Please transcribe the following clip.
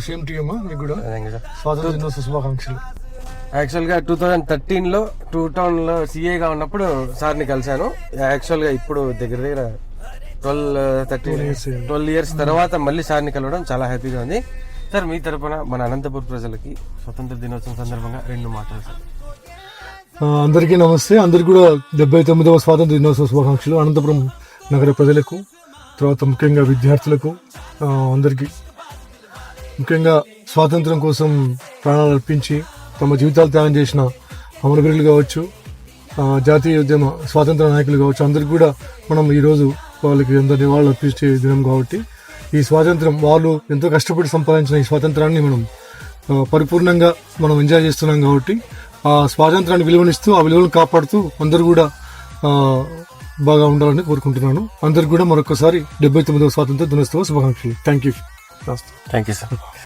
Same to you మా, మీకు కూడా స్వాతంత్ర దినోత్సవ శుభాకాంక్షలు. యాక్చువల్గా 2013లో 2 టౌన్లో సిఏగా ఉన్నప్పుడు సార్ని కలిశాను. యాక్చువల్గా ఇప్పుడు దగ్గర దగ్గర 12 ఇయర్స్ తర్వాత మళ్ళీ సార్ని కలవడం చాలా హ్యాపీగా ఉంది. సార్, మీ తరపున మన అనంతపురం ప్రజలకి స్వతంత్ర దినోత్సవం సందర్భంగా 2 మాటలు సార్. అందరికీ నమస్తే. అందరికి కూడా 79వ స్వాతంత్ర దినోత్సవ శుభాకాంక్షలు. అనంతపురం నగర ప్రజలకు, తర్వాత ముఖ్యంగా విద్యార్థులకు, అందరికీ ముఖ్యంగా స్వాతంత్రం కోసం ప్రాణాలు అర్పించి తమ జీవితాలు త్యాగం చేసిన అమరవీరులు కావచ్చు, జాతీయ ఉద్యమ స్వాతంత్ర నాయకులు కావచ్చు, అందరికి కూడా మనం ఈరోజు వాళ్ళకి ఎంతో నివాళులు అర్పించే దినం కాబట్టి ఈ స్వాతంత్రం వాళ్ళు ఎంతో కష్టపడి సంపాదించిన ఈ స్వాతంత్రాన్ని మనం పరిపూర్ణంగా మనం ఎంజాయ్ చేస్తున్నాం కాబట్టి ఆ స్వాతంత్రాన్ని విలువనిస్తూ ఆ విలువలను కాపాడుతూ అందరూ కూడా బాగా ఉండాలని కోరుకుంటున్నాను. అందరికి కూడా మరొకసారి 79వ స్వాతంత్ర దినోత్సవ శుభాకాంక్షలు. Thank you sir.